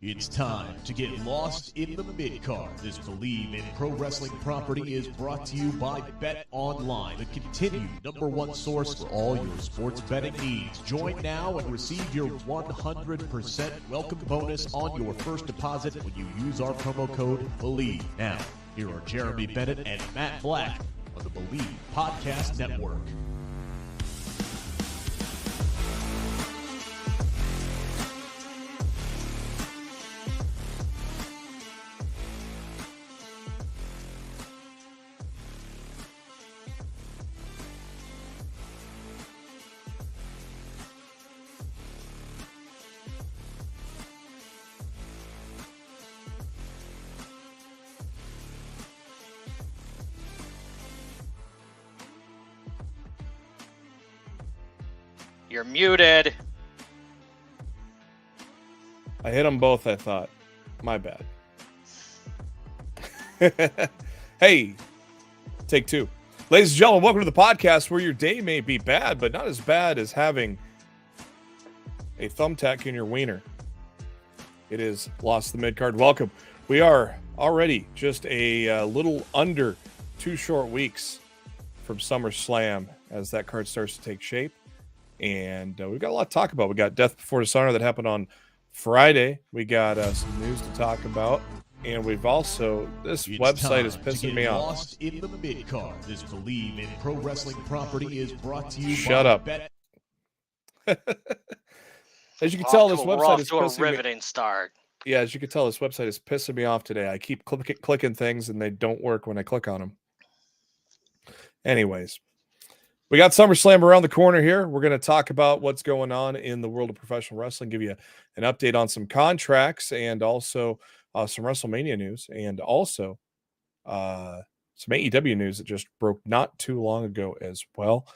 It's time to get lost in the mid-card. This Believe in Pro Wrestling property is brought to you by Bet Online, the continued #1 source for all your sports betting needs. Join now and receive your 100% welcome bonus on your first deposit when you use our promo code BELIEVE. Now, here are Jeremy Bennett and Matt Black on the Believe Podcast Network. You're muted. I hit them both, I thought. My bad. Hey, take two. Ladies and gentlemen, welcome to the podcast where your day may be bad, but not as bad as having a thumbtack in your wiener. It is Lost the Midcard. Welcome. We are already just a little under 2 short weeks from SummerSlam as that card starts to take shape. And we've got a lot to talk about. We got Death Before Dishonor that happened on Friday. We got some news to talk about. And we've also, this website is pissing me off. Lost in the mid-card. This Believe in Pro Wrestling property is brought to you Shut by up. Bet. As you can tell, this website is off to a pissing me. riveting start. Yeah, as you can tell, this website is pissing me off today. I keep clicking things and they don't work when I click on them. Anyways. We got SummerSlam around the corner here. We're going to talk about what's going on in the world of professional wrestling, give you an update on some contracts and also some WrestleMania news and also some AEW news that just broke not too long ago as well.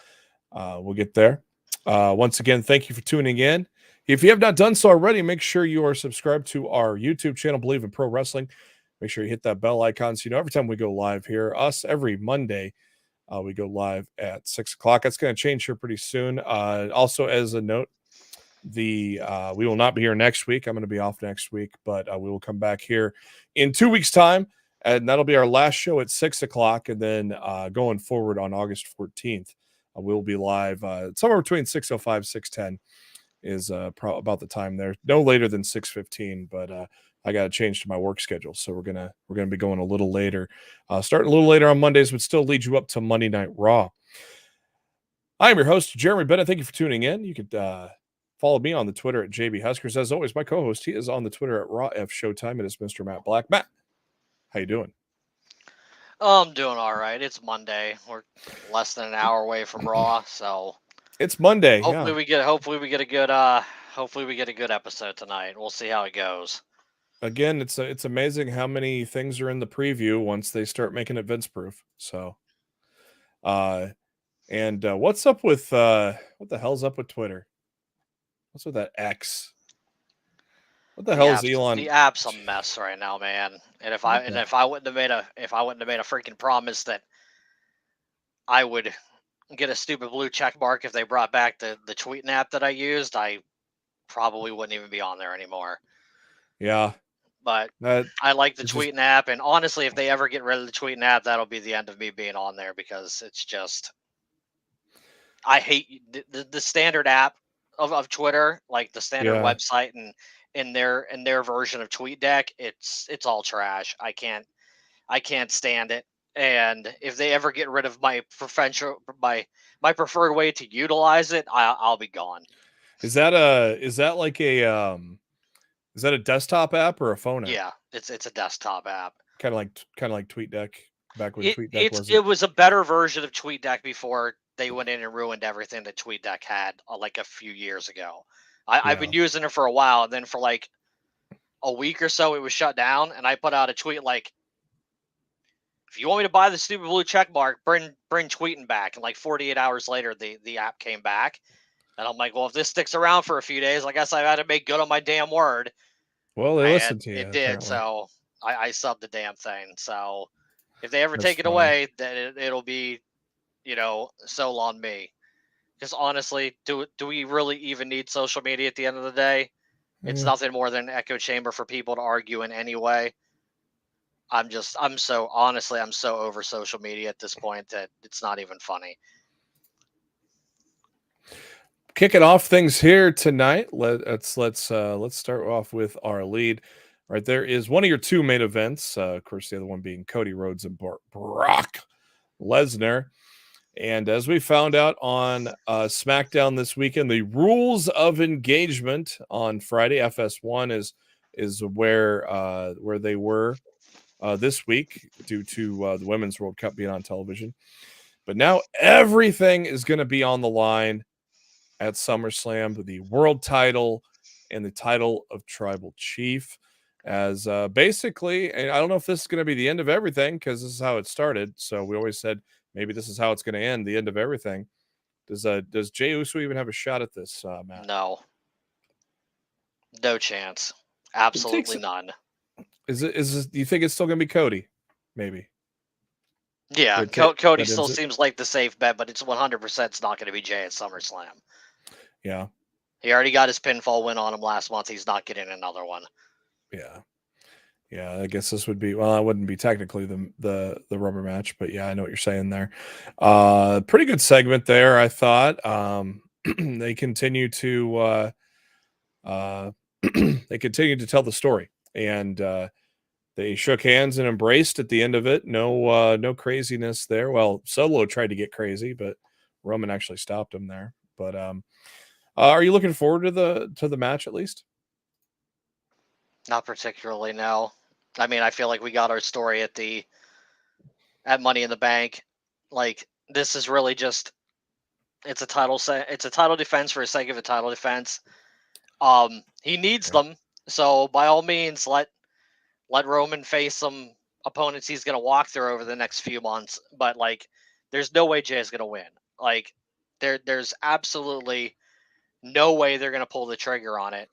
We'll get there. Once again, thank you for tuning in. If you have not done so already, make sure you are subscribed to our YouTube channel, Believe in Pro Wrestling. Make sure you hit that bell icon so you know every time we go live here. Us every Monday. We go live at 6 o'clock. That's going to change here pretty soon. Also, as a note, we will not be here next week. I'm going to be off next week, but we will come back here in 2 weeks' time, and that'll be our last show at 6 o'clock. And then going forward on August 14th, we'll be live somewhere between 6:05, 6:10 is about the time there. No later than 6:15, but I got to change to my work schedule, so we're gonna be going a little later, starting a little later on Mondays, but still lead you up to Monday Night Raw. I am your host, Jeremy Bennett. Thank you for tuning in. You could follow me on the Twitter at JB Huskers. As always, my co-host, he is on the Twitter at Raw F Showtime. It is Mr. Matt Black. Matt, how you doing? I'm doing all right. It's Monday. We're less than an hour away from Raw, so it's Monday. Hopefully we get a good episode tonight. We'll see how it goes. Again, it's amazing how many things are in the preview once they start making it Vince proof. So, what's up with what the hell's up with Twitter? What's with that X? What the hell is Elon? The app's a mess right now, man. And if I wouldn't have made a freaking promise that I would get a stupid blue check mark if they brought back the tweeting app that I used, I probably wouldn't even be on there anymore. Yeah. But I like the tweeting app, and honestly, if they ever get rid of the tweeting app, that'll be the end of me being on there because it's just I hate the standard app of Twitter, like the standard website and in their version of TweetDeck. It's all trash. I can't stand it. And if they ever get rid of my preferred way to utilize it, I'll be gone. Is that a desktop app or a phone app? Yeah, it's a desktop app. Kind of like TweetDeck back when TweetDeck was. It was a better version of TweetDeck before they went in and ruined everything that TweetDeck had like a few years ago. I've been using it for a while, and then for like a week or so, it was shut down. And I put out a tweet like, "If you want me to buy the stupid blue check mark, bring tweeting back." And like 48 hours later, the app came back. And I'm like, well, if this sticks around for a few days, I guess I've had to make good on my damn word. Well, they listened to you. It did, apparently. So I subbed the damn thing. So if they ever That's take it funny. away, then it'll be, so on me. Because honestly, do we really even need social media at the end of the day? It's nothing more than an echo chamber for people to argue in anyway. I'm so over social media at this point that it's not even funny. Kicking off things here tonight. Let's start off with our lead. Right there is one of your two main events. Of course, the other one being Cody Rhodes and Brock Lesnar. And as we found out on SmackDown this weekend, the rules of engagement on Friday, FS1 is where they were this week due to the Women's World Cup being on television. But now everything is going to be on the line at SummerSlam, the world title and the title of Tribal Chief. As basically, and I don't know if this is going to be the end of everything because this is how it started. So we always said maybe this is how it's going to end, the end of everything. Does Jey Uso even have a shot at this, Matt? No chance. Absolutely none. Do you think it's still going to be Cody? Maybe. Yeah, Cody still seems like the safe bet, but it's 100%. It's not going to be Jey at SummerSlam. Yeah. He already got his pinfall win on him last month. He's not getting another one. Yeah. I guess this would be, well, it wouldn't be technically the rubber match, but yeah, I know what you're saying there. Pretty good segment there, I thought. They continue to they continue to tell the story, and they shook hands and embraced at the end of it. No craziness there. Well, Solo tried to get crazy, but Roman actually stopped him there. But are you looking forward to the match at least? Not particularly, no. I mean, I feel like we got our story at Money in the Bank. Like, this is really just it's a title defense for the sake of a title defense. He needs them, so by all means, let Roman face some opponents he's gonna walk through over the next few months. But like, there's no way Jey is gonna win. Like, there's absolutely no way they're gonna pull the trigger on it.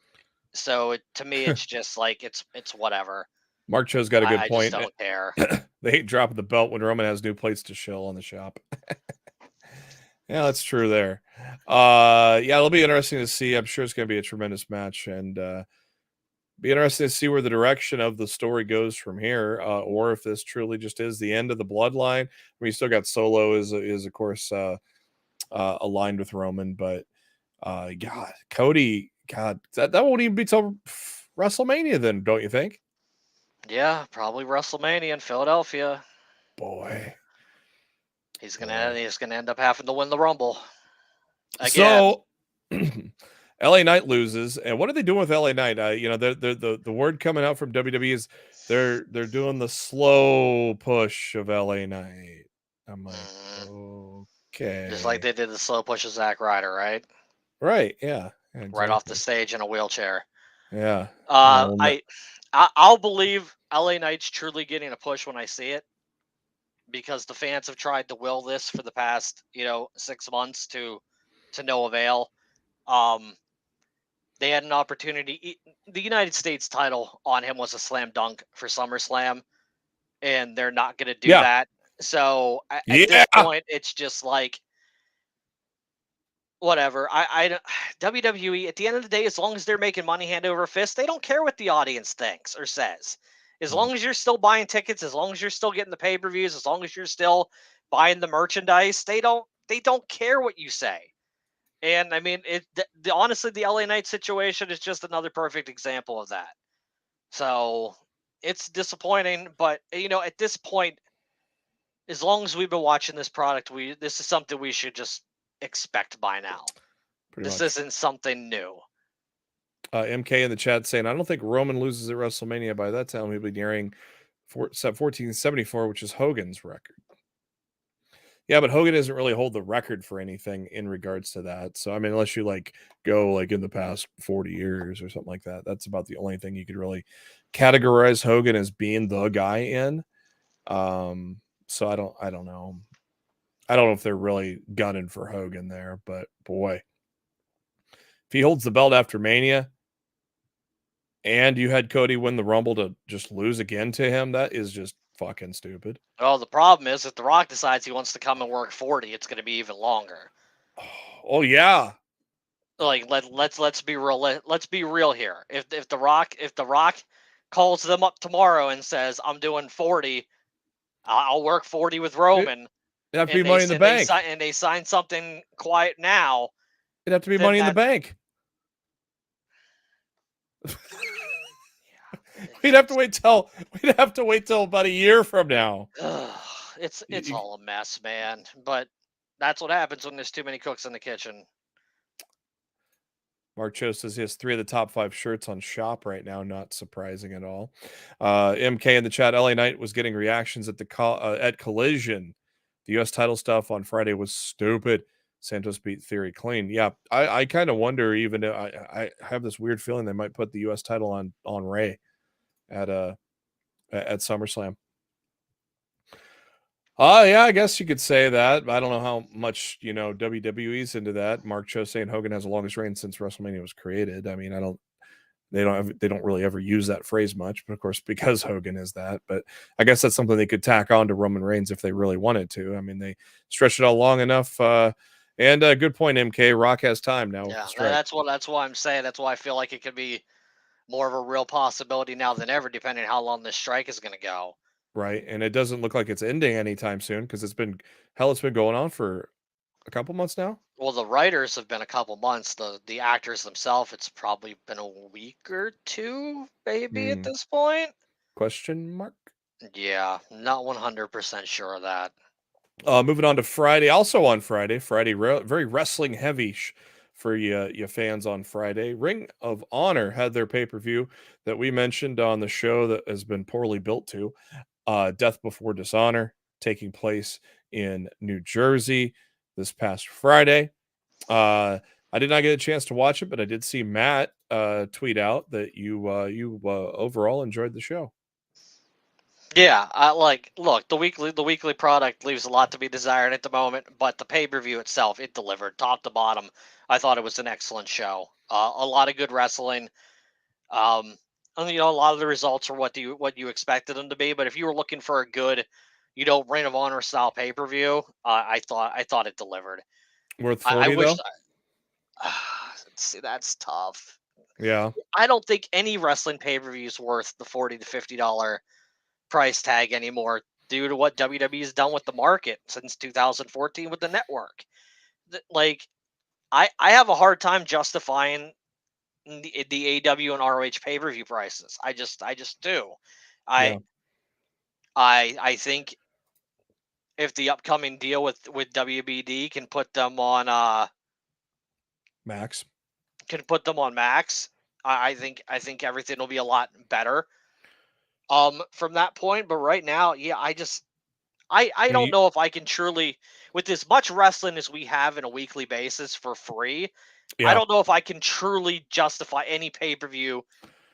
So to me, it's just like it's whatever. Mark Cho's got a good point. I just don't care. They hate dropping the belt when Roman has new plates to shill on the shop. Yeah, that's true there. Yeah, it'll be interesting to see. I'm sure it's going to be a tremendous match, and be interesting to see where the direction of the story goes from here, or if this truly just is the end of the bloodline. I mean, you still got Solo is of course aligned with Roman, but God, Cody, God, that won't even be till WrestleMania then, don't you think? Yeah, probably WrestleMania in Philadelphia. Boy, he's gonna end up having to win the Rumble again. So LA Knight loses, and what are they doing with LA Knight? The word coming out from WWE is they're doing the slow push of LA Knight. I'm like, okay, just like they did the slow push of Zack Ryder, right? Right, yeah. Exactly. Right off the stage in a wheelchair. Yeah. I'll believe LA Knight's truly getting a push when I see it, because the fans have tried to will this for the past 6 months to no avail. They had an opportunity. The United States title on him was a slam dunk for SummerSlam, and they're not going to do that. So at this point, it's just like, whatever. WWE, at the end of the day, as long as they're making money hand over fist, they don't care what the audience thinks or says. As long as you're still buying tickets, as long as you're still getting the pay-per-views, as long as you're still buying the merchandise, they don't care what you say. And I mean, honestly, the LA Knight situation is just another perfect example of that. So it's disappointing, but at this point, as long as we've been watching this product, this is something we should just expect by now. This isn't something new. MK in the chat saying, I don't think Roman loses at WrestleMania. By that time, he'll be nearing 1474, which is Hogan's record. Yeah, but Hogan doesn't really hold the record for anything in regards to that. So, I mean, unless you go in the past 40 years or something like that, that's about the only thing you could really categorize Hogan as being the guy in. So I don't know. I don't know if they're really gunning for Hogan there, but boy, if he holds the belt after Mania and you had Cody win the Rumble to just lose again to him, that is just fucking stupid. Well, the problem is if The Rock decides he wants to come and work 40, it's going to be even longer. Oh yeah. like let's be real. Let's be real here. If the Rock calls them up tomorrow and says, "I'm doing 40, I'll work 40 with Roman," It'd have to be Money in the Bank. They sign something quiet now. It'd have to be Money in the Bank. We'd have to wait till about a year from now. It's all a mess, man. But that's what happens when there's too many cooks in the kitchen. Mark Cho says he has 3 of the top 5 shirts on shop right now. Not surprising at all. MK in the chat, LA Knight was getting reactions at at Collision. The U.S. title stuff on Friday was stupid. Santos beat Theory clean. Yeah, I kind of wonder, even I have this weird feeling they might put the U.S. title on Ray at SummerSlam. Yeah, I guess you could say that. I don't know how much, WWE's into that. Mark Cho saying Hogan has the longest reign since WrestleMania was created. I mean, they don't really ever use that phrase much, but of course, because Hogan is that. But I guess that's something they could tack on to Roman Reigns if they really wanted to. I mean, they stretched it out long enough. And a good point, MK. Rock has time now. Yeah, that's why I'm saying. That's why I feel like it could be more of a real possibility now than ever, depending on how long this strike is going to go. Right, and it doesn't look like it's ending anytime soon because it's been going on for a couple months now. Well, the writers have been a couple months. The actors themselves, it's probably been a week or two, maybe at this point. Question mark? Yeah, not 100% sure of that. Moving on to Friday. Also on Friday, very wrestling heavy for you fans on Friday. Ring of Honor had their pay-per-view that we mentioned on the show that has been poorly built to. Death Before Dishonor, taking place in New Jersey this past Friday. I did not get a chance to watch it, but I did see Matt tweet out that you overall enjoyed the show. Yeah, look, the weekly product leaves a lot to be desired at the moment, but the pay-per-view itself, it delivered top to bottom. I thought it was an excellent show. A lot of good wrestling. And, a lot of the results are what you expected them to be. But if you were looking for a good, Ring of Honor style pay-per-view, I thought it delivered. Worth 40 though? See, that's tough. Yeah. I don't think any wrestling pay-per-view is worth the $40 to $50 price tag anymore due to what WWE has done with the market since 2014 with the network. Like, I have a hard time justifying the AW and ROH pay-per-view prices. I just do. I think if the upcoming deal with WBD can put them on Max, I think everything will be a lot better from that point. But right now, yeah, I don't know if I can truly, with as much wrestling as we have in a weekly basis for free, I don't know if I can truly justify any pay-per-view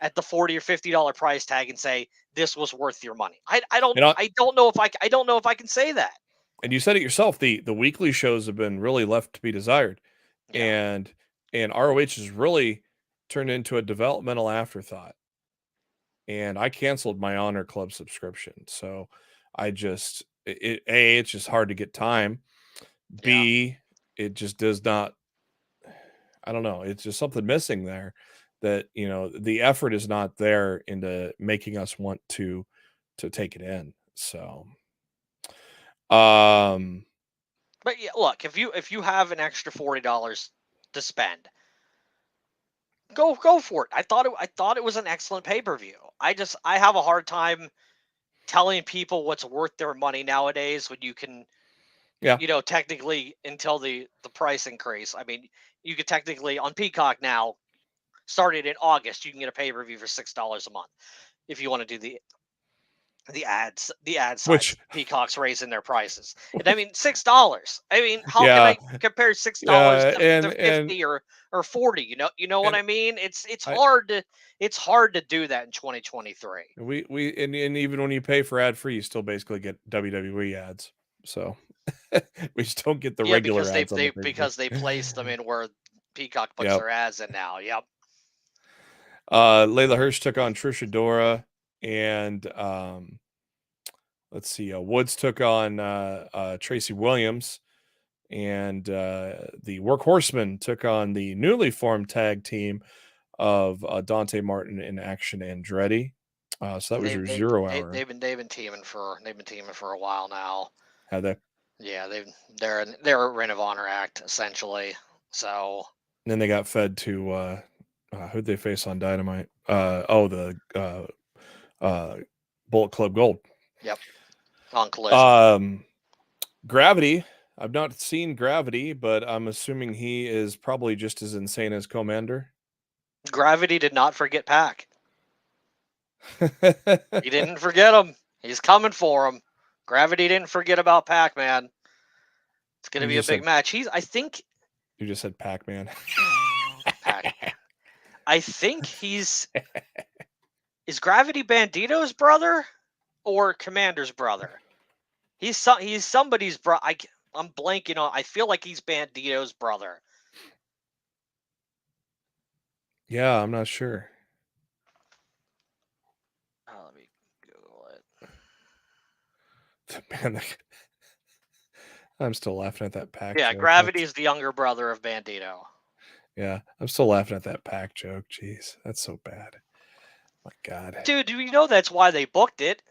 at the $40 or $50 price tag and say this was worth your money. I don't know if I can say that. And you said it yourself, the weekly shows have been really left to be desired. Yeah. And ROH has really turned into a developmental afterthought. And I canceled my Honor Club subscription. So it's just hard to get time. B, it just does not, I don't know. It's just something missing there that, the effort is not there into making us want to take it in. So, but yeah, look, if you have an extra $40 to spend, go for it. I thought it was an excellent pay-per-view. I have a hard time telling people what's worth their money nowadays when you can, technically until the price increase. I mean, you could technically on Peacock now, started in August, you can get a pay-per-view for $6 a month if you want to do the ads side. Which Peacock's raising their prices. And I mean $6. I mean, how can I compare $6 to 50 or 40? You know what I mean? It's hard to do that in 2023. We and even when you pay for ad free, you still basically get WWE ads. So we just don't get the regular ads because they place them in where Peacock puts their ads in now. Yep. Layla Hirsch took on Trish Adora, and let's see, Woods took on Tracy Williams, And the Workhorsemen took on the newly formed tag team of Dante Martin and Action Andretti. So that was your 0 hour. They've been teaming for a while now. Have they? Yeah, they're a Ring of Honor act essentially. So and then they got fed to who'd they face on Dynamite? The Bullet Club Gold. Yep. On Collision. Gravity. I've not seen Gravity, but I'm assuming he is probably just as insane as Commander. Gravity did not forget Pac. He didn't forget him. He's coming for him. Gravity didn't forget about Pac-Man. It's going to be a big match. I think... You just said Pac-Man. Pac. I think he's... Is Gravity Bandito's brother or Commander's brother? He's somebody's brother. I'm blanking on... I feel like he's Bandito's brother. Yeah, I'm not sure. Let me Google it. Man, I'm still laughing at that Pac. Yeah, Gravity is the younger brother of Bandito. Yeah, I'm still laughing at that Pac joke. Jeez, that's so bad. My God, dude, do you know that's why they booked it?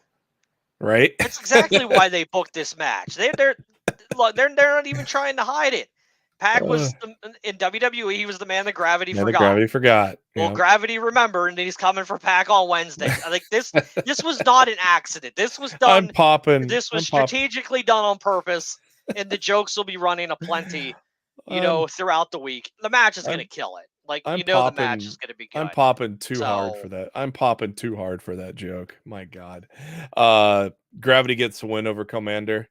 Right. That's exactly why they booked this match. They're not even trying to hide it. Pac was in WWE. He was the man that Gravity forgot. The Gravity forgot. Well, Gravity remembered, and he's coming for Pac on Wednesday. Like this was not an accident. This was done. This was strategically done on purpose, and the jokes will be running aplenty, throughout the week. The match is going to kill it. The match is going to be good. I'm popping too hard for that. I'm popping too hard for that joke. My God. Gravity gets a win over Commander.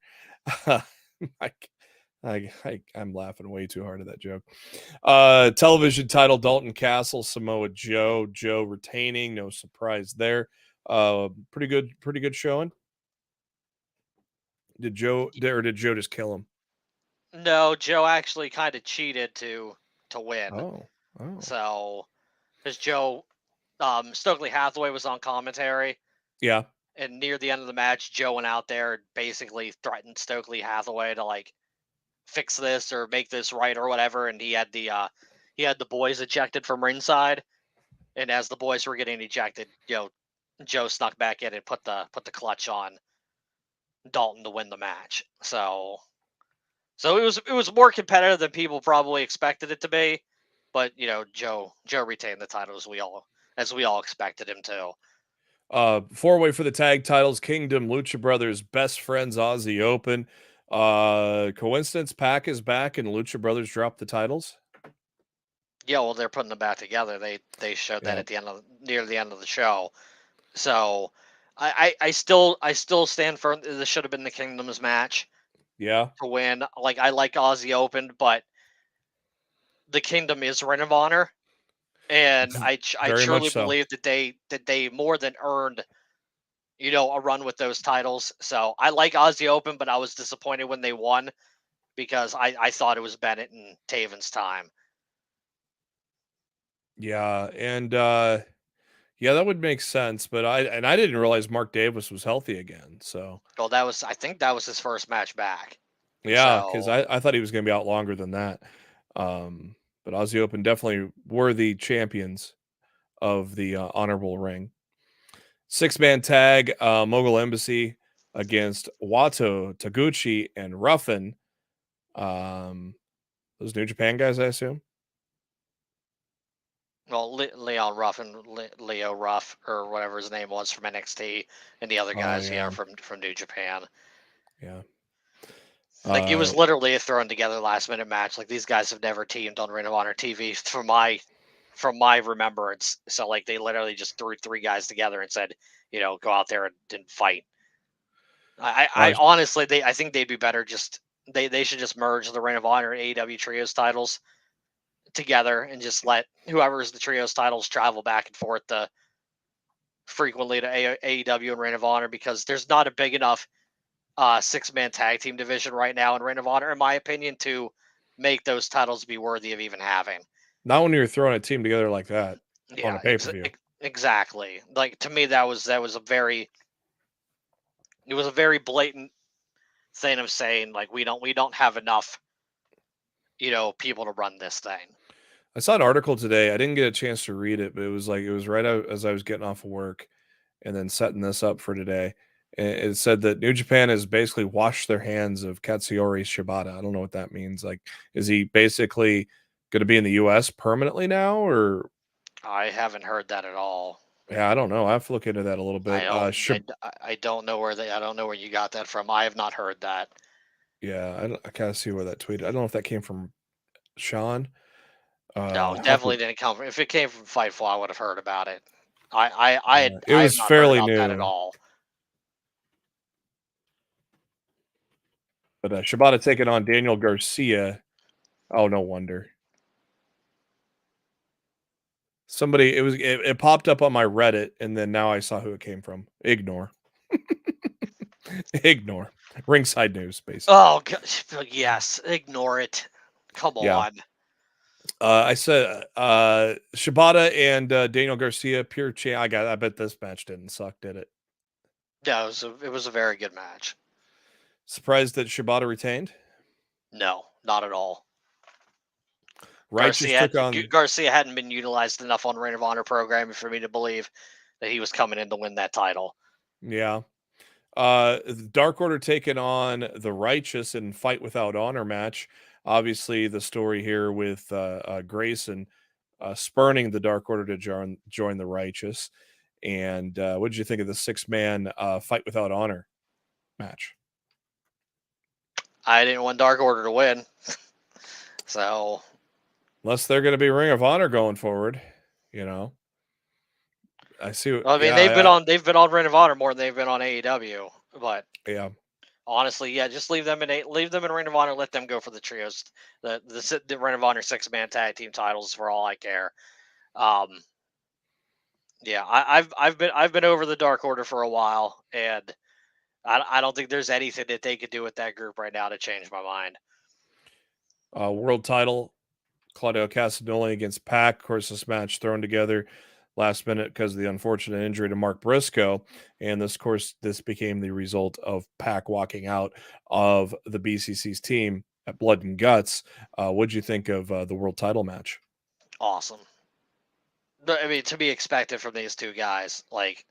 I'm laughing way too hard at that joke. Television title, Dalton Castle, Samoa Joe. Joe retaining. No surprise there. Pretty good showing. Did Joe just kill him? No, Joe actually kind of cheated to win. Oh. So, because Joe, Stokely Hathaway was on commentary. Yeah. And near the end of the match, Joe went out there and basically threatened Stokely Hathaway to fix this or make this right or whatever. And he had the boys ejected from ringside. And as the boys were getting ejected, Joe snuck back in and put the clutch on Dalton to win the match. So it was more competitive than people probably expected it to be. But Joe retained the title as we all expected him to. 4-way for the tag titles: Kingdom, Lucha Brothers, Best Friends, Aussie Open. Coincidence? Pac is back and Lucha Brothers dropped the titles. Yeah, well, they're putting them back together. They showed that at near the end of the show. So I still stand firm. This should have been the Kingdom's match. Yeah, to win. I like Aussie Open, but the Kingdom is Ring of Honor, and I truly believe that they more than earned, a run with those titles. So I like Aussie Open, but I was disappointed when they won because I thought it was Bennett and Taven's time. Yeah, and that would make sense. But I didn't realize Mark Davis was healthy again. So well, I think that was his first match back. Yeah, because I thought he was going to be out longer than that. But Aussie Open definitely worthy champions of the honorable ring. 6-man tag, Mogul Embassy against Wato, Taguchi, and Ruffin. Those New Japan guys, I assume. Well, Leon Ruffin, Leo Ruff, or whatever his name was from NXT, and the other guys, from New Japan. Yeah. It was literally a thrown together last minute match. These guys have never teamed on Ring of Honor TV from my remembrance. So they literally just threw 3 guys together and said, go out there and fight. I honestly, I think they'd be better they should just merge the Ring of Honor and AEW Trios titles together and just let whoever's the Trios titles travel back and forth frequently to AEW and Ring of Honor, because there's not a big enough 6-man tag team division right now in Ring of Honor, in my opinion, to make those titles be worthy of even having. Not when you're throwing a team together like that on a pay-per-view. Exactly. To me, that was a very blatant thing of saying we don't have enough people to run this thing. I saw an article today. I didn't get a chance to read it, but it was right out as I was getting off of work and then setting this up for today. And it said that New Japan has basically washed their hands of Katsuyori Shibata. I don't know what that means. Like, is he basically going to be in the U.S. permanently now, or? I haven't heard that at all. Yeah, I don't know. I have to look into that a little bit. I don't know I don't know where you got that from. I have not heard that. Yeah, I kind of see where that tweeted. I don't know if that came from Sean. No, definitely didn't come from. If it came from Fightful, I would have heard about it. I It have was not fairly heard about that at new. all. But Shibata taking on Daniel Garcia. Oh, no wonder. Somebody, it popped up on my Reddit, and then now I saw who it came from. Ignore. Ignore. Ringside News, basically. Oh, gosh, yes. Ignore it. Come on. I said Shibata and Daniel Garcia, pure champ. I bet this match didn't suck, did it? Yeah, it was a very good match. Surprised that Shibata retained? No, not at all. Garcia hadn't been utilized enough on Ring of Honor programming for me to believe that he was coming in to win that title. Yeah. Dark Order taking on the Righteous in Fight Without Honor match. Obviously, the story here with Grayson spurning the Dark Order to join the Righteous. And what did you think of the 6-man Fight Without Honor match? I didn't want Dark Order to win. So, unless they're going to be Ring of Honor going forward, I see. They've been on Ring of Honor more than they've been on AEW. But yeah, honestly, just leave them in Ring of Honor. Let them go for the trios, the Ring of Honor 6-man tag team titles for all I care. I've been over the Dark Order for a while, and I don't think there's anything that they could do with that group right now to change my mind. World title, Claudio Castagnoli against Pac. Of course, this match thrown together last minute because of the unfortunate injury to Mark Briscoe. And this became the result of Pac walking out of the BCC's team at Blood and Guts. What'd you think of the world title match? Awesome. I mean, to be expected from these two guys, like,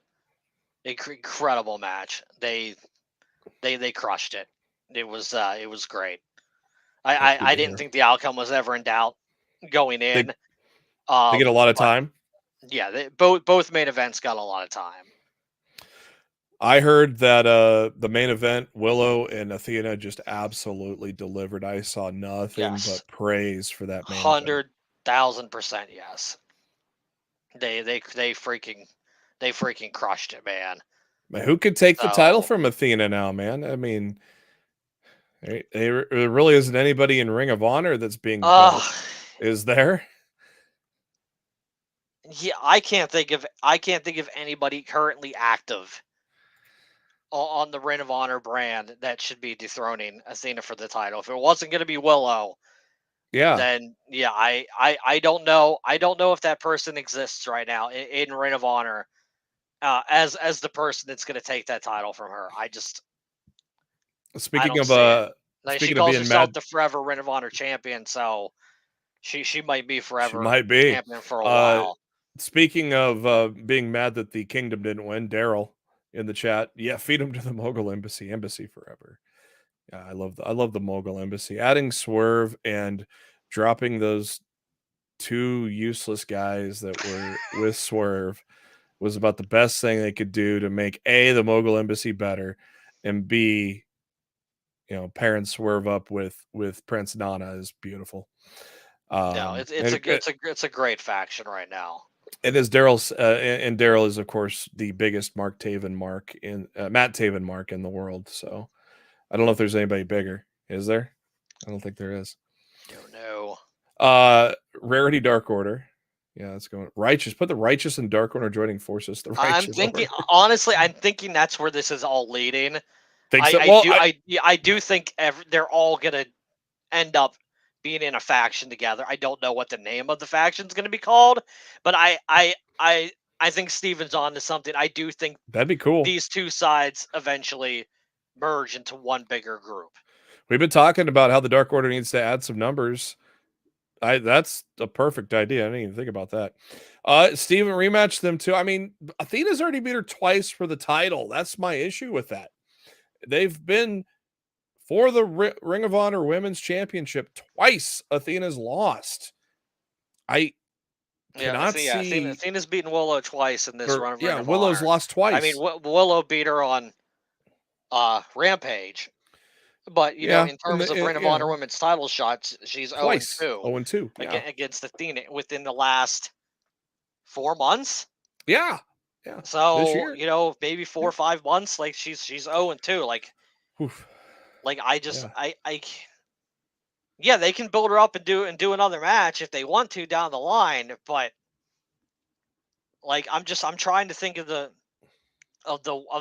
incredible match. They crushed it. It was great. I didn't think the outcome was ever in doubt going in. They get a lot of time. Yeah, both main events got a lot of time. I heard that the main event, Willow and Athena, just absolutely delivered. I saw nothing but praise for that main 100,000% yes. They freaking crushed it, man. Who could take the title from Athena now, man? I mean, there really isn't anybody in Ring of Honor that's being built. Is there? Yeah, I can't think of anybody currently active on the Ring of Honor brand that should be dethroning Athena for the title. If it wasn't going to be Willow, then I don't know. I don't know if that person exists right now in Ring of Honor as the person that's going to take that title from her. Speaking of she calls herself the forever Ring of Honor champion, so she might be forever champion for a while. Speaking of being mad that the Kingdom didn't win, Daryl in the chat, feed him to the Mogul Embassy forever. Yeah, I love the Mogul Embassy. Adding Swerve and dropping those two useless guys that were with Swerve was about the best thing they could do to make A, the Mogul Embassy better, and B, pairing Swerve up with Prince Nana is beautiful. It's a great faction right now. It is Daryl's, and Daryl is, of course, the biggest Matt Taven mark in the world. So I don't know if there's anybody bigger. Is there? I don't think there is. Don't know. Rarity Dark Order. Yeah, that's going Righteous. Put the Righteous and Dark Order joining forces. I'm thinking that's where this is all leading. I do think they're all gonna end up being in a faction together. I don't know what the name of the faction is going to be called, but I think Steven's on to something. I do think that'd be cool. These two sides eventually merge into one bigger group. We've been talking about how the Dark Order needs to add some numbers. That's a perfect idea. I didn't even think about that. Steven rematched them too. I mean, Athena's already beat her twice for the title. That's my issue with that. They've been for the Ring of Honor Women's Championship twice. Athena's lost. I cannot see. Athena's beaten Willow twice in this run. Yeah, Willow's lost twice. I mean, Willow beat her on Rampage. But, you know, in terms of Ring of Honor Women's title shots, she's 0-2. 0-2. Against Athena within the last 4 months. Yeah. So, you know, maybe 4 or 5 months, like she's 0-2. Like, oof. Like I they can build her up and do another match if they want to down the line, but like I'm trying to think of the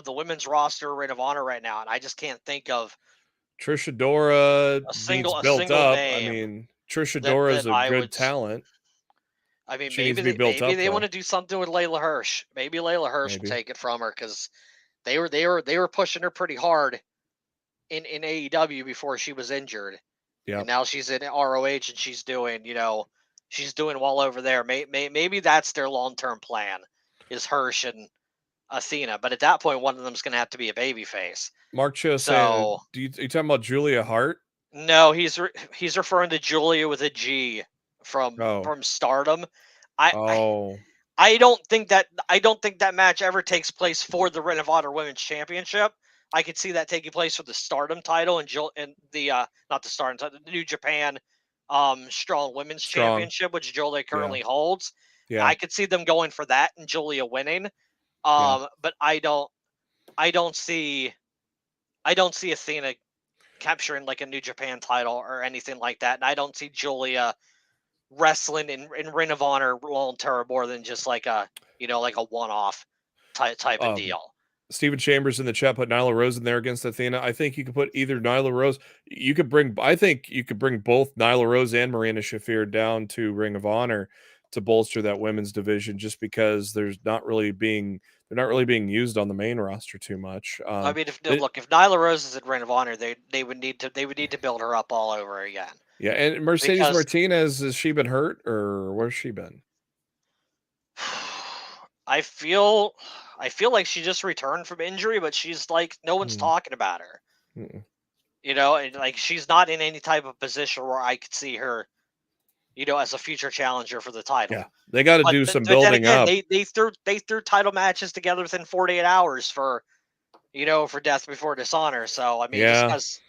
women's roster Ring of Honor right now, and I just can't think of Trisha Dora a single name. I mean, Trisha Dora is a good talent. I mean, maybe they want to do something with Layla Hirsch. Maybe Layla Hirsch will take it from her, because they were pushing her pretty hard in AEW before she was injured. Yeah. And now she's in ROH and she's doing well over there. Maybe that's their long-term plan, is Hirsch and Athena. But at that point, one of them's going to have to be a babyface. Mark Cho saying, you talking about Julia Hart? No, he's referring to Julia with a G from Stardom. I don't think that match ever takes place for the Ring of Honor Women's Championship. I could see that taking place for the Stardom title and the not the Stardom title, the New Japan Strong Women's Championship, which Julia currently holds. Yeah, I could see them going for that and Julia winning. But I don't see Athena capturing like a New Japan title or anything like that, and I don't see Julia wrestling in Ring of Honor long term more than just like a one-off type of deal. Steven Chambers in the chat put Nyla Rose in there against Athena. I think you could put either Nyla Rose. I think you could bring both Nyla Rose and Marina Shafir down to Ring of Honor to bolster that women's division, just because they're not really being used on the main roster too much. I mean, if Nyla Rose is in Ring of Honor, they would need to build her up all over again. Yeah, and Mercedes Martinez, has she been hurt, or where's she been? I feel like she just returned from injury, but she's like, no one's talking about her. You know, and like she's not in any type of position where I could see her, as a future challenger for the title. Yeah, they got to do some building up. They threw title matches together within 48 hours for Death Before Dishonor. So I mean, just because,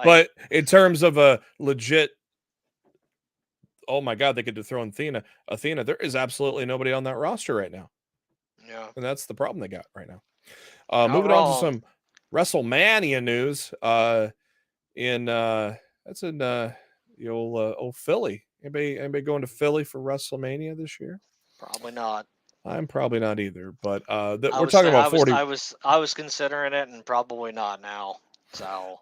but in terms of a legit, oh my God, they could dethrone Athena. There is absolutely nobody on that roster right now. Yeah, and that's the problem they got right now. Moving on to some WrestleMania news. That's in the old Philly. Anybody going to Philly for WrestleMania this year? Probably not. I'm probably not either. But we're talking about 40. I was considering it, and probably not now. So.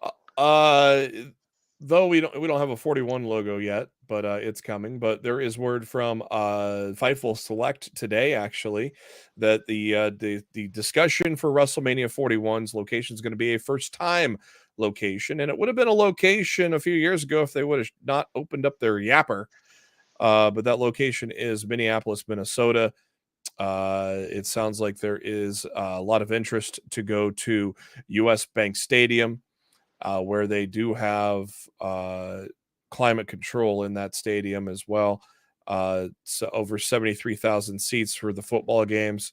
Though we don't have a 41 logo yet, but it's coming. But there is word from Fightful Select today, actually, that the discussion for WrestleMania 41's location is going to be a first-time location, and it would have been a location a few years ago if they would have not opened up their yapper. But that location is Minneapolis, Minnesota. It sounds like there is a lot of interest to go to US Bank Stadium, where they do have climate control in that stadium as well. So over 73,000 seats for the football games.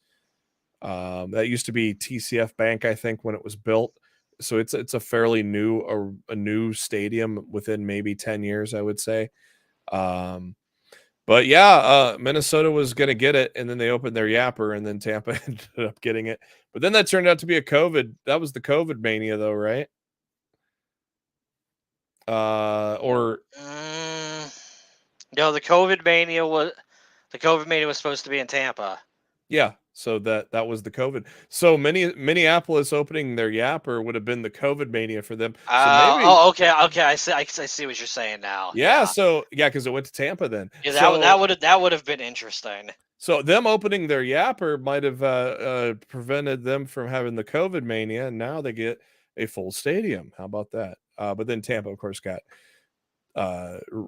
That used to be TCF Bank, I think, when it was built. So it's a fairly new stadium within maybe 10 years, I would say. But yeah, Minnesota was going to get it, and then they opened their yapper, and then Tampa ended up getting it. But then that turned out to be that was the COVID mania, though, right? No, the COVID mania was supposed to be in Tampa. Yeah, so that was the COVID. So Minneapolis opening their yapper would have been the COVID mania for them. So okay. I see what you're saying now. Yeah. So because it went to Tampa then. Yeah, that would have been interesting. So them opening their yapper might have prevented them from having the COVID mania, and now they get a full stadium. How about that? But then Tampa, of course, got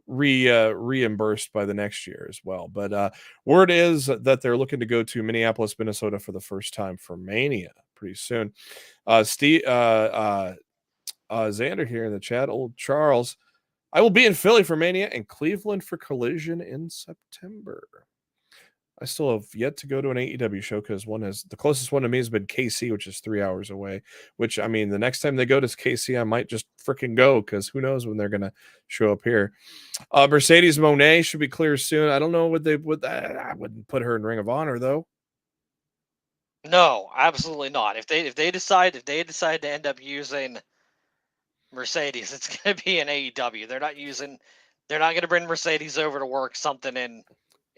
reimbursed by the next year as well. But word is that they're looking to go to Minneapolis, Minnesota for the first time for Mania pretty soon. Xander here in the chat, old Charles, I will be in Philly for Mania and Cleveland for Collision in September. I still have yet to go to an AEW show because the closest one to me has been KC, which is 3 hours away. Which, I mean, the next time they go to KC, I might just freaking go because who knows when they're gonna show up here. Mercedes Moné should be clear soon. I don't know what they would. I wouldn't put her in Ring of Honor though. No, absolutely not. If they decide to end up using Mercedes, it's going to be in AEW. They're not going to bring Mercedes over to work something in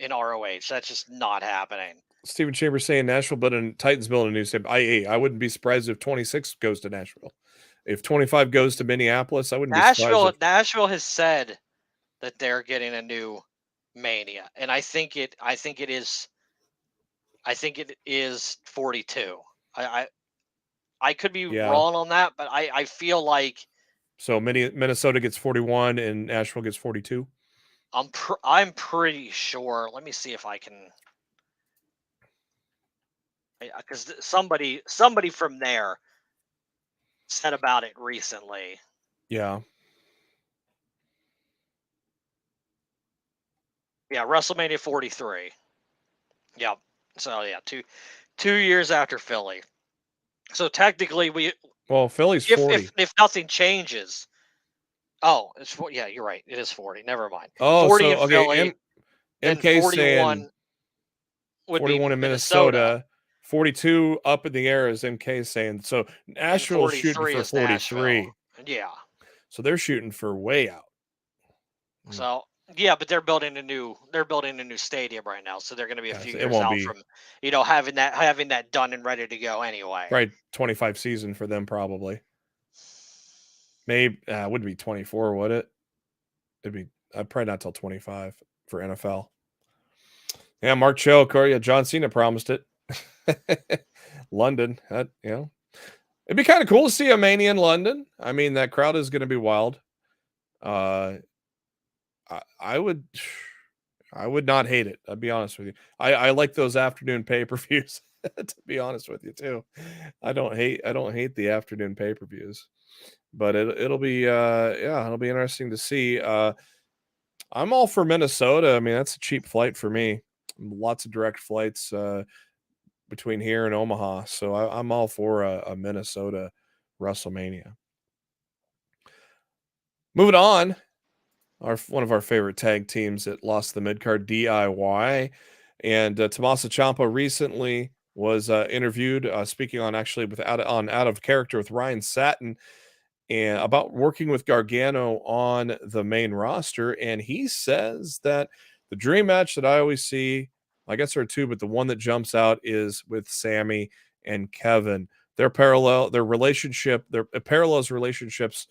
ROH. That's just not happening. Steven Chambers saying Nashville, but in Titans building a new stadium. I wouldn't be surprised if 26 goes to Nashville. If 25 goes to Minneapolis, I wouldn't be surprised. Nashville has said that they're getting a new Mania, and I think it is 42. I could be wrong on that, but I feel like so Minnesota gets 41 and Nashville gets 42. I'm pretty sure. Let me see if I can, because somebody from there said about it recently. Yeah. Yeah, WrestleMania 43. Yeah. So yeah, two years after Philly. So technically Philly's 40. If nothing changes. Oh, yeah, you're right. It is 40. Never mind. Oh, 40 so, in Philly. MK 41 saying would 41 be in Minnesota. 42 up in the air is MK saying. So Nashville's shooting for 43. Nashville. Yeah. So they're shooting for way out. So yeah, but they're building a new stadium right now, so they're going to be a few years out from having that done and ready to go anyway. Right, 25 season for them probably. Maybe it wouldn't be 24, would it? It'd be probably not till 25 for NFL. Yeah, Mark Choke, or John Cena promised it. London, it'd be kind of cool to see a Mania in London. I mean, that crowd is going to be wild. I would not hate it. I'll be honest with you. I like those afternoon pay-per-views. To be honest with you, too. I don't hate the afternoon pay-per-views, but it'll be interesting to see. I'm all for Minnesota. I mean, that's a cheap flight for me. Lots of direct flights between here and Omaha, so I'm all for a Minnesota WrestleMania. Moving on, one of our favorite tag teams that lost the midcard, DIY, and Tommaso Ciampa recently was interviewed, speaking on actually out of character with Ryan Satin, and about working with Gargano on the main roster, and he says that the dream match that I always see, I guess there are two, but the one that jumps out is with Sami and Kevin. It parallels relationships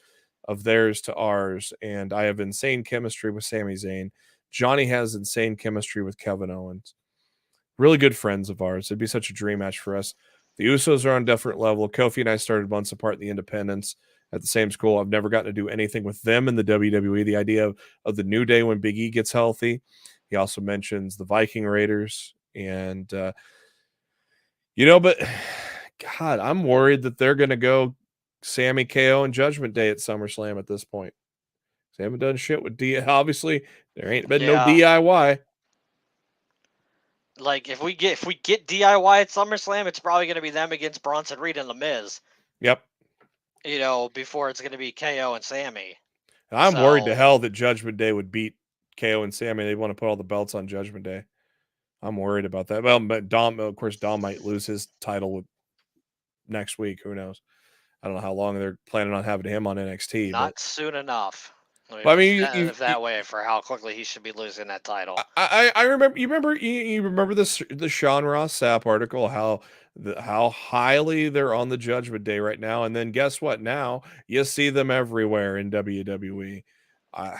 of theirs to ours, and I have insane chemistry with Sami Zayn. Johnny has insane chemistry with Kevin Owens. Really good friends of ours. It'd be such a dream match for us. The Usos are on a different level. Kofi and I started months apart in the Independents at the same school. I've never gotten to do anything with them in the WWE. The idea of the New Day when Big E gets healthy. He also mentions the Viking Raiders. And, but God, I'm worried that they're going to go Sammy, KO, and Judgment Day at SummerSlam at this point. They haven't done shit with obviously, there ain't been no DIY. Like if we get DIY at SummerSlam, it's probably going to be them against Bronson Reed and The Miz. Yep. Before it's going to be KO and Sammy. And I'm worried to hell that Judgment Day would beat KO and Sammy. They want to put all the belts on Judgment Day. I'm worried about that. Well, but Dom might lose his title next week. Who knows? I don't know how long they're planning on having him on NXT. Not soon enough. I mean, that way for how quickly he should be losing that title. I remember. You remember the Sean Ross Sapp article, how highly they're on the Judgment Day right now, and then guess what? Now you see them everywhere in WWE. I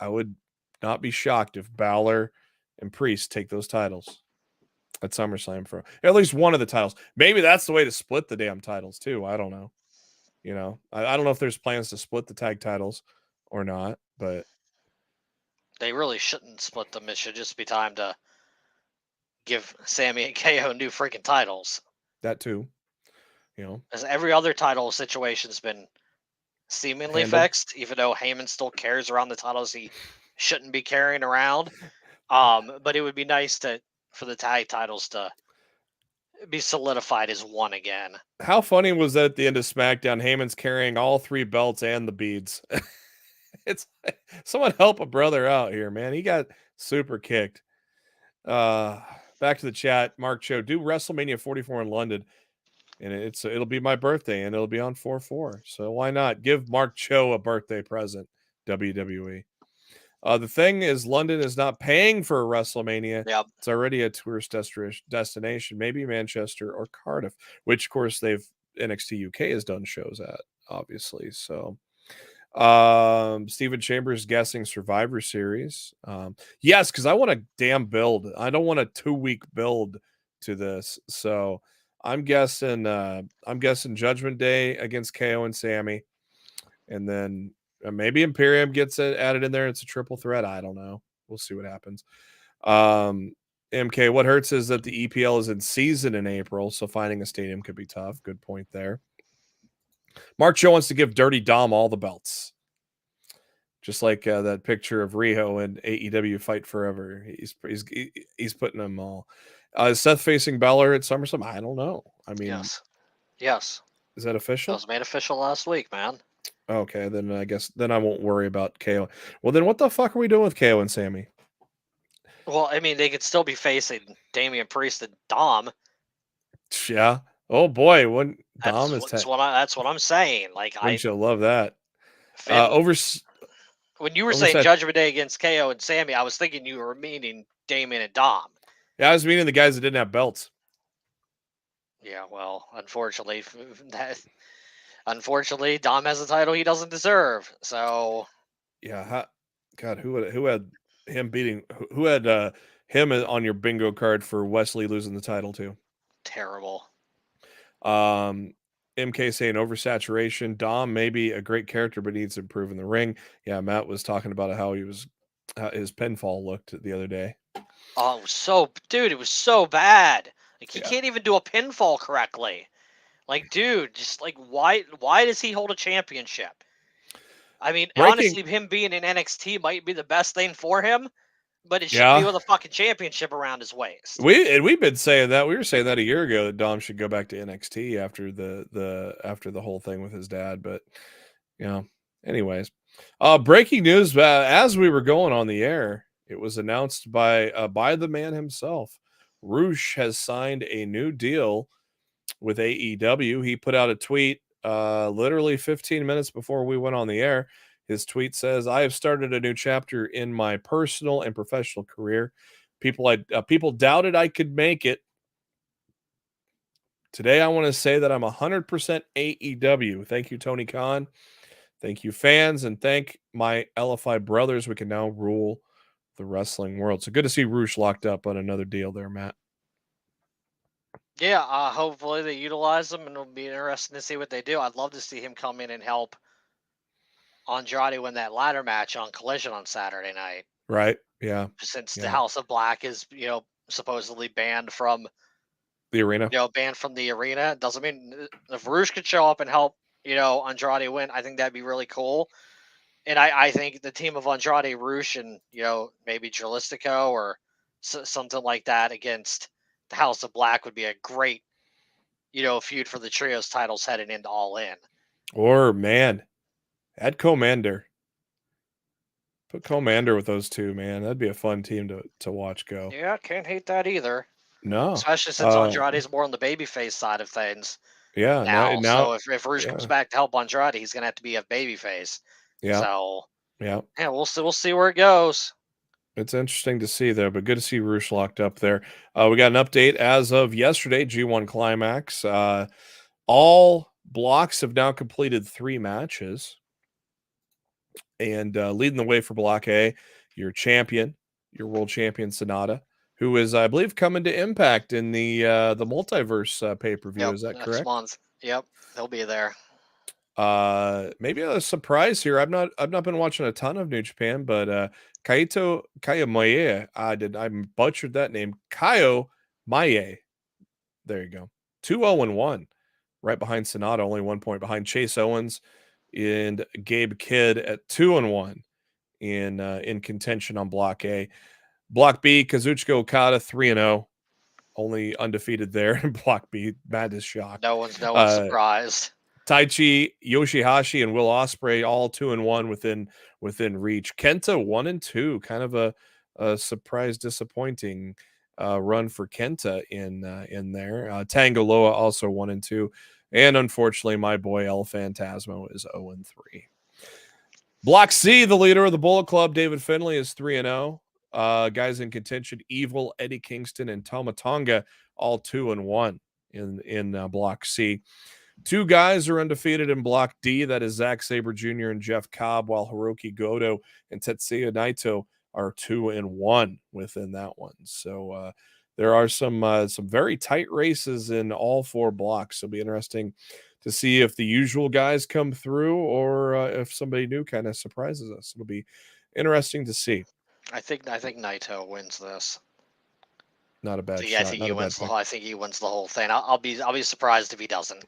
would not be shocked if Balor and Priest take those titles at SummerSlam for at least one of the titles. Maybe that's the way to split the damn titles too. I don't know. You know, I don't know if there's plans to split the tag titles or not, but they really shouldn't split them. It should just be time to give Sammy and KO new freaking titles. that too, you know, As every other title situation's been seemingly handled. fixed, even though Heyman still carries around the titles he shouldn't be carrying around. But it would be nice for the tag titles to be solidified as one again. How funny was that at the end of SmackDown? Heyman's carrying all 3 belts and the beads. It's someone help a brother out here, man. He got super kicked. Back to the chat. Mark Cho, do WrestleMania 44 in London, and it'll be my birthday, and it'll be on 4/4. So why not give Mark Cho a birthday present? WWE. The thing is, London is not paying for a WrestleMania. Yep. It's already a tourist destination, maybe Manchester or Cardiff, which, of course, NXT UK has done shows at, obviously. So, Stephen Chambers guessing Survivor Series. Yes, because I want a damn build. I don't want a 2-week build to this. So, I'm guessing Judgment Day against KO and Sammy, and then maybe Imperium gets it added in there. It's a triple threat. I don't know. We'll see what happens. MK, what hurts is that the EPL is in season in April, so finding a stadium could be tough. Good point there. Mark Joe wants to give Dirty Dom all the belts. Just like that picture of Riho and AEW Fight Forever. He's putting them all. Is Seth facing Balor at SummerSlam? I don't know. I mean, yes. Is that official? That was made official last week, man. Okay, then I guess I won't worry about KO. Well, then what the fuck are we doing with KO and Sammy? Well, I mean, they could still be facing Damian Priest and Dom. Yeah. Oh boy, when Dom that's what I'm saying. Like, wouldn't you love that? When you were saying Judgment Day against KO and Sammy, I was thinking you were meaning Damian and Dom. Yeah, I was meaning the guys that didn't have belts. Yeah, well, unfortunately, Dom has a title he doesn't deserve. So, yeah, God, who had him beating? Who had him on your bingo card for Wesley losing the title to? Terrible. MK saying oversaturation. Dom may be a great character, but needs to improve in the ring. Yeah, Matt was talking about how his pinfall looked the other day. Oh, it was so bad. Like, he can't even do a pinfall correctly. Like, dude, just like, why does he hold a championship? I mean, honestly, him being in NXT might be the best thing for him, but it should be with a fucking championship around his waist. We've been saying that. We were saying that a year ago that Dom should go back to NXT after the whole thing with his dad. But anyways, breaking news. As we were going on the air, it was announced by the man himself. Roosh has signed a new deal with AEW. He put out a tweet literally 15 minutes before we went on the air. His tweet says, "I have started a new chapter in my personal and professional career. People doubted I could make it. Today, I want to say that I'm 100% AEW. Thank you, Tony Khan. Thank you, fans, and thank my LFI brothers. We can now rule the wrestling world." So good to see Roosh locked up on another deal there, Matt. Yeah, hopefully they utilize them, and it'll be interesting to see what they do. I'd love to see him come in and help Andrade win that ladder match on Collision on Saturday night. Right. Yeah. Since the House of Black is, supposedly banned from the arena. Banned from the arena. Doesn't mean if Roosh could show up and help, Andrade win, I think that'd be really cool. And I think the team of Andrade, Roosh, and, maybe Jalistico or something like that against the House of Black would be a great, feud for the trios titles heading into All In. Or, man, add Commander. Put Commander with those two, man. That'd be a fun team to watch go. Yeah, can't hate that either. No. Especially since Andrade's more on the babyface side of things. Yeah. Now so if Roosh comes back to help Andrade, he's gonna have to be a babyface. Yeah. So yeah, we'll see where it goes. It's interesting to see there, but good to see Roosh locked up there. We got an update as of yesterday, G1 Climax. All blocks have now completed 3 matches. And leading the way for Block A, your world champion Sonata, who is, I believe, coming to Impact in the Multiverse pay-per-view. Is that correct? Next month. Yep, he'll be there. Maybe a surprise here. I've not been watching a ton of New Japan, but Kaito Maye, I butchered that name. Kaio Maye. There you go. 2-0-1, right behind Sonata, only 1 point behind Chase Owens and Gabe Kidd at 2-1 in contention on Block A. Block B, Kazuchika Okada 3-0, only undefeated there in Block B. Matt is shocked. No one's surprised. Taichi, Yoshihashi, and Will Ospreay all 2-1 within reach. Kenta 1-2, kind of a surprise, disappointing run for Kenta in there. Tango Loa also 1-2, and unfortunately, my boy El Phantasmo is 0-3. Block C, the leader of the Bullet Club, David Finlay, is 3-0. Guys in contention: Evil, Eddie Kingston, and Tama Tonga, all 2-1 in Block C. Two guys are undefeated in Block D. That is Zack Sabre Jr. and Jeff Cobb, while Hiroki Goto and Tetsuya Naito are 2-1 within that one. So there are some very tight races in all four blocks. It'll be interesting to see if the usual guys come through or if somebody new kind of surprises us. It'll be interesting to see. I think Naito wins this. Not a bad shot. I think he wins the whole thing. I'll be surprised if he doesn't.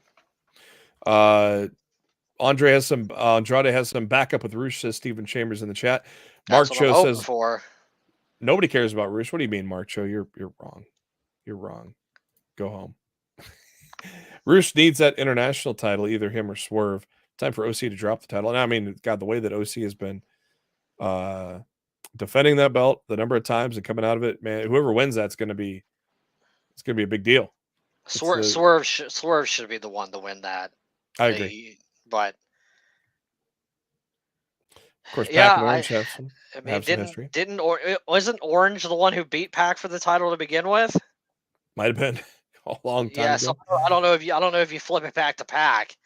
Andrade has some backup with Roosh, says Stephen Chambers in the chat. Mark Cho says nobody cares about Roosh. What do you mean, Mark Cho? You're wrong. You're wrong. Go home. Roosh needs that international title, either him or Swerve. Time for OC to drop the title. And I mean, God, the way that OC has been defending that belt the number of times and coming out of it, man, whoever wins that's gonna be a big deal. Swerve should be the one to win that. I agree. But of course, Pac and Orange have some history. Wasn't Orange the one who beat Pac for the title to begin with? Might have been a long time ago. So I don't know if you flip it back to Pac.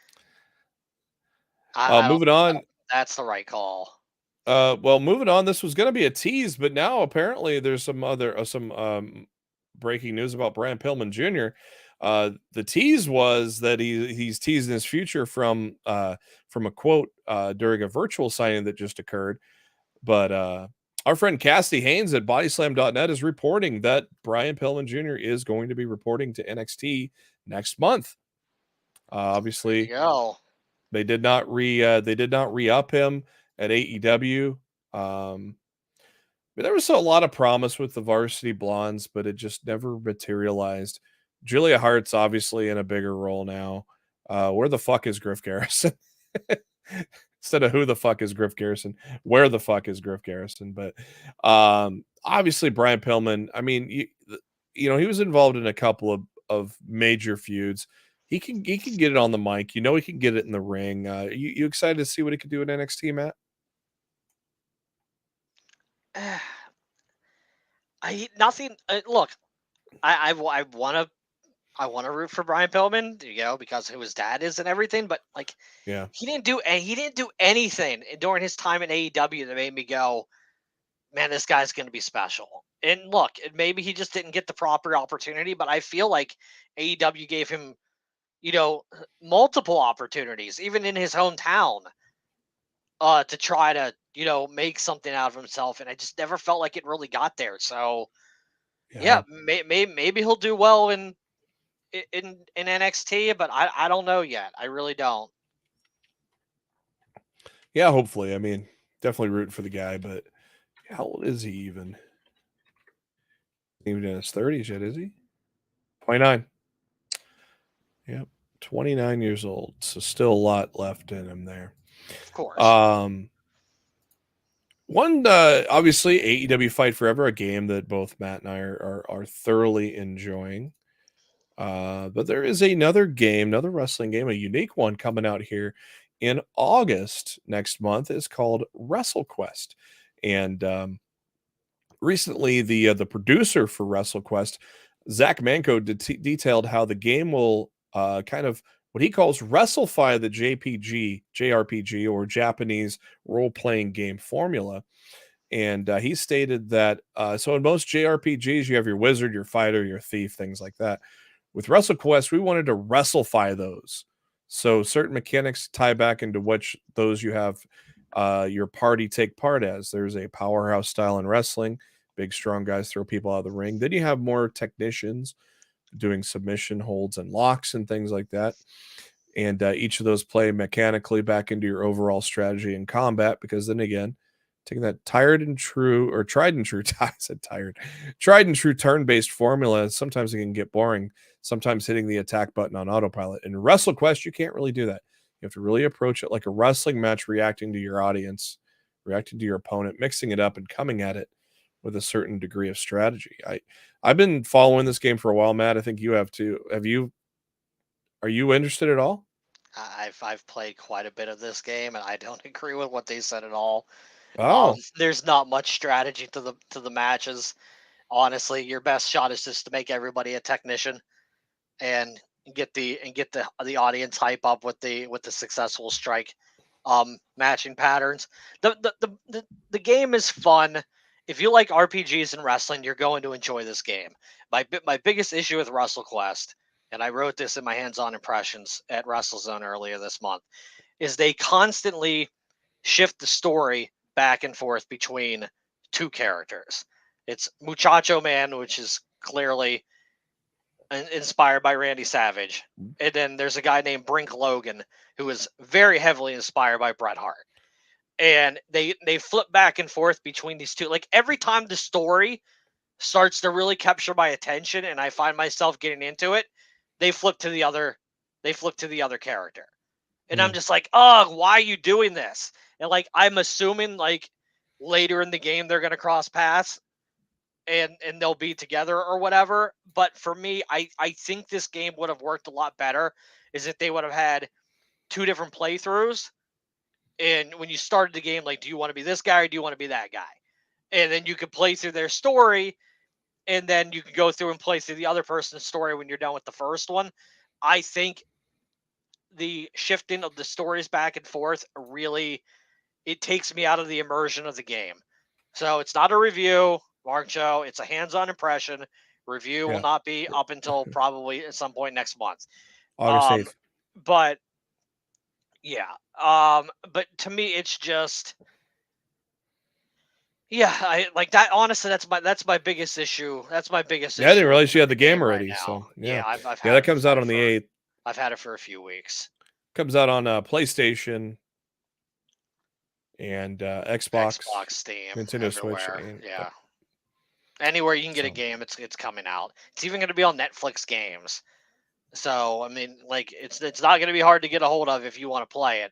Moving on. That's the right call. Well, moving on. This was going to be a tease, but now apparently there's some breaking news about Brian Pillman Jr. The tease was that he's teasing his future from a quote during a virtual signing that just occurred. But our friend Cassidy Haynes at bodyslam.net is reporting that Brian Pillman Jr. is going to be reporting to NXT next month. Obviously, they did not re-up him at AEW. But there was a lot of promise with the Varsity Blondes, but it just never materialized. Julia Hart's obviously in a bigger role now. Where the fuck is Griff Garrison? Instead of who the fuck is Griff Garrison, where the fuck is Griff Garrison? But obviously Brian Pillman, I mean, you know, he was involved in a couple of major feuds. He can get it on the mic. You know, he can get it in the ring. You excited to see what he could do in NXT, Matt? Look, I want to root for Brian Pillman, you know, because who his dad is and everything. But like, yeah, he didn't do anything during his time in AEW that made me go, man, this guy's going to be special. And look, maybe he just didn't get the proper opportunity, but I feel like AEW gave him, you know, multiple opportunities, even in his hometown, to try to, you know, make something out of himself. And I just never felt like it really got there. So yeah, maybe he'll do well in NXT, but I don't know yet. I really don't. Yeah, hopefully. I mean, definitely rooting for the guy, but how old is he even? Even in his 30s yet, is he? 29. Yep, 29 years old. So still a lot left in him there. Of course. Obviously, AEW Fight Forever, a game that both Matt and I are thoroughly enjoying. But there is another wrestling game, a unique one coming out here in August next month. It's called WrestleQuest. And recently, the producer for WrestleQuest, Zach Manco, detailed how the game will kind of what he calls WrestleFi the JRPG, or Japanese role-playing game formula. And he stated that, so in most JRPGs, you have your wizard, your fighter, your thief, things like that. With WrestleQuest, we wanted to WrestleFi those. So certain mechanics tie back into which those you have your party take part as. There's a powerhouse style in wrestling. Big, strong guys throw people out of the ring. Then you have more technicians doing submission holds and locks and things like that. And each of those play mechanically back into your overall strategy in combat, because then again, taking that tried and true turn-based formula, sometimes it can get boring. Sometimes hitting the attack button on autopilot. In WrestleQuest, you can't really do that. You have to really approach it like a wrestling match, reacting to your audience, reacting to your opponent, mixing it up and coming at it with a certain degree of strategy. I've been following this game for a while, Matt. I think you have too. Are you interested at all? I've played quite a bit of this game, and I don't agree with what they said at all. Oh, There's not much strategy to the matches. Honestly, your best shot is just to make everybody a technician and get the audience hype up with the successful strike matching patterns. The game is fun. If you like RPGs and wrestling, you're going to enjoy this game. My biggest issue with WrestleQuest, and I wrote this in my hands-on impressions at WrestleZone earlier this month, is they constantly shift the story back and forth between two characters. It's Muchacho Man, which is clearly inspired by Randy Savage. And then there's a guy named Brink Logan, who is very heavily inspired by Bret Hart. And they flip back and forth between these two. Like every time the story starts to really capture my attention and I find myself getting into it, they flip to the other character. And I'm just like, oh, why are you doing this? And like, I'm assuming like later in the game, they're going to cross paths and they'll be together or whatever. But for me, I think this game would have worked a lot better is if they would have had two different playthroughs. And when you started the game, like, do you want to be this guy or do you want to be that guy? And then you could play through their story and then you could go through and play through the other person's story when you're done with the first one. I think the shifting of the stories back and forth really, it takes me out of the immersion of the game. So it's not a review, Mark Joe. It's a hands-on impression. Review will not be up until probably at some point next month. August 8th. But yeah. But to me, it's just, yeah, I like that. Honestly, that's my biggest issue. That's my biggest issue. I didn't realize you had the game already. Right, so yeah, I've had that comes out on the 8th. I've had it for a few weeks. Comes out on PlayStation and Xbox, Steam, Nintendo everywhere. Switch. Yeah. Anywhere you can get a game, it's coming out. It's even going to be on Netflix games. So, I mean, like, it's not going to be hard to get a hold of if you want to play it.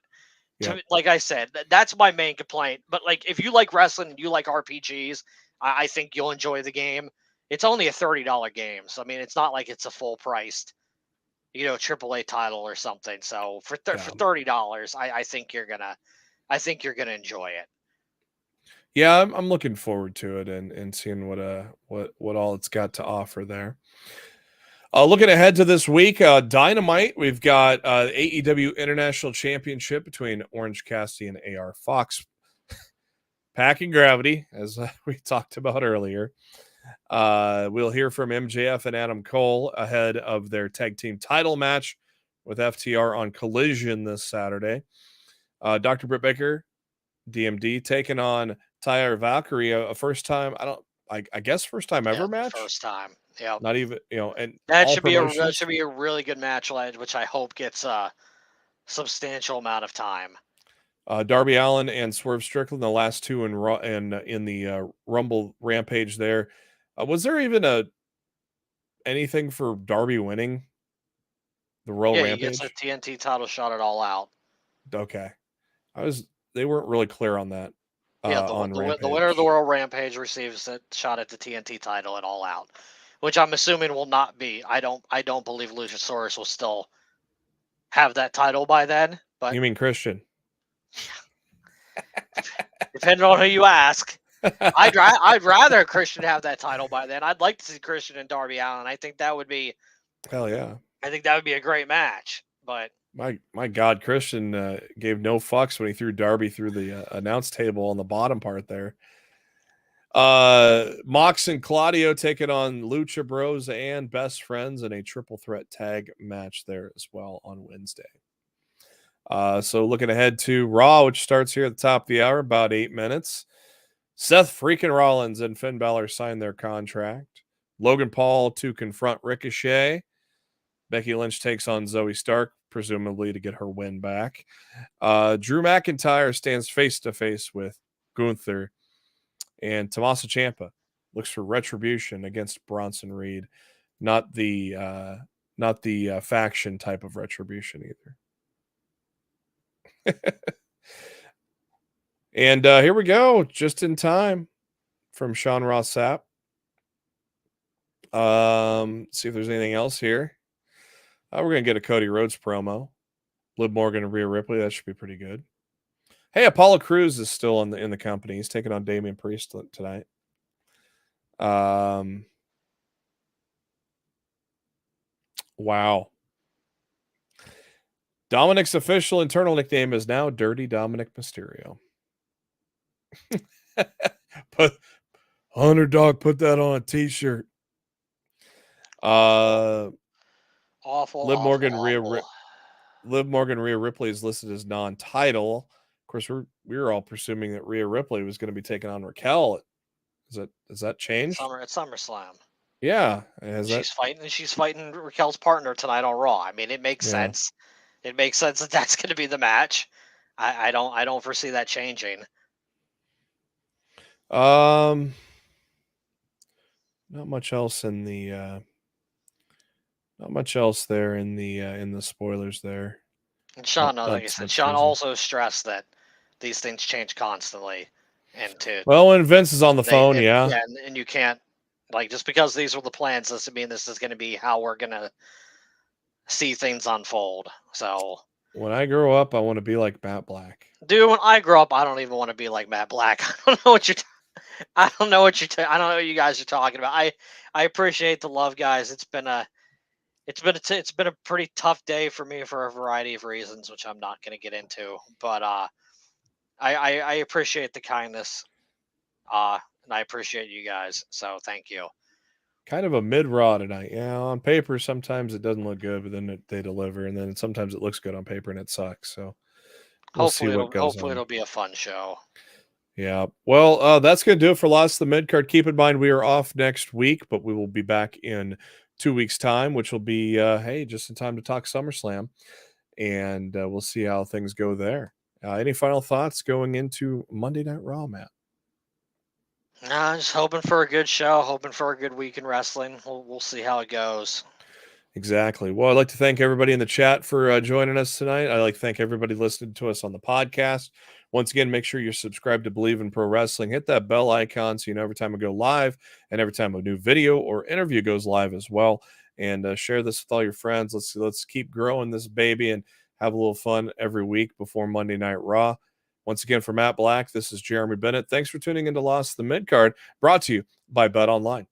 Like I said, that's my main complaint. But, like, if you like wrestling and you like RPGs, I think you'll enjoy the game. It's only a $30 game. So, I mean, it's not like it's a full-priced, AAA title or something. So, for $30, I think you're going to enjoy it. Yeah, I'm looking forward to it and seeing what all it's got to offer there. Looking ahead to this week, Dynamite, we've got AEW International Championship between Orange Cassidy and AR Fox. Packing gravity, as we talked about earlier. We'll hear from MJF and Adam Cole ahead of their tag team title match with FTR on Collision this Saturday. Dr. Britt Baker, DMD, taking on Taya Valkyrie, a first time, I guess first time ever match. First time, yeah. Not even, and that should be a really good match, which I hope gets a substantial amount of time. Darby Allin and Swerve Strickland, the last two in the Rumble Rampage. There, was there even anything for Darby winning the Royal Rampage? Yeah, he gets a TNT title shot it all out. Okay, they weren't really clear on that. Yeah, the winner of the Royal Rampage receives a shot at the TNT title at All Out, which I'm assuming will not be. I don't believe Luchasaurus will still have that title by then. But you mean Christian? Depending on who you ask, I'd rather Christian have that title by then. I'd like to see Christian and Darby Allin. I think that would be hell yeah. I think that would be a great match. But my God, Christian gave no fucks when he threw Darby through the announce table on the bottom part there. Mox and Claudio taking on Lucha Bros and Best Friends in a triple threat tag match there as well on Wednesday. So looking ahead to Raw, which starts here at the top of the hour, about 8 minutes. Seth freaking Rollins and Finn Balor signed their contract. Logan Paul to confront Ricochet. Becky Lynch takes on Zoe Stark, presumably to get her win back. Drew McIntyre stands face-to-face with Gunther. And Tommaso Ciampa looks for retribution against Bronson Reed. Not the faction type of retribution either. And here we go, just in time from Sean Ross Sapp. See if there's anything else here. We're going to get a Cody Rhodes promo. Liv Morgan and Rhea Ripley. That should be pretty good. Hey, Apollo Crews is still in the company. He's taking on Damian Priest tonight. Wow. Dominic's official internal nickname is now Dirty Dominic Mysterio. Put Underdog, put that on a t-shirt. Awful. Liv Morgan, Rhea Ripley is listed as non-title. Of course, we were all presuming that Rhea Ripley was going to be taking on Raquel. Has that changed? At SummerSlam. Yeah, she's fighting Raquel's partner tonight on Raw. I mean, it makes sense. It makes sense that that's going to be the match. I don't foresee that changing. Not much else in the not much else there in the spoilers there. And Sean, like I said, Sean also stressed that these things change constantly, and when Vince is on the phone, and you can't, like, just because these were the plans doesn't mean this is going to be how we're going to see things unfold. So when I grow up, I want to be like Matt Black. Dude, when I grow up, I don't even want to be like Matt Black. I don't know what I don't know what you guys are talking about. I appreciate the love, guys. It's been a pretty tough day for me for a variety of reasons, which I'm not going to get into. But I appreciate the kindness, and I appreciate you guys. So thank you. Kind of a mid-raw tonight. Yeah, on paper sometimes it doesn't look good, but then they deliver, and then sometimes it looks good on paper and it sucks. So hopefully it'll be a fun show. Yeah. Well, that's going to do it for Lost the Midcard. Keep in mind we are off next week, but we will be back in 2 weeks' time, which will be just in time to talk SummerSlam, and we'll see how things go there. Any final thoughts going into Monday Night Raw, Matt? Just hoping for a good show, hoping for a good week in wrestling. We'll see how it goes. Exactly. Well, I'd like to thank everybody in the chat for joining us tonight. I'd like to thank everybody listening to us on the podcast. Once again, make sure you're subscribed to Believe in Pro Wrestling. Hit that bell icon so you know every time we go live and every time a new video or interview goes live as well. And share this with all your friends. Let's keep growing this baby and have a little fun every week before Monday Night Raw. Once again, for Matt Black, this is Jeremy Bennett. Thanks for tuning into Lost the Midcard, brought to you by Bet Online.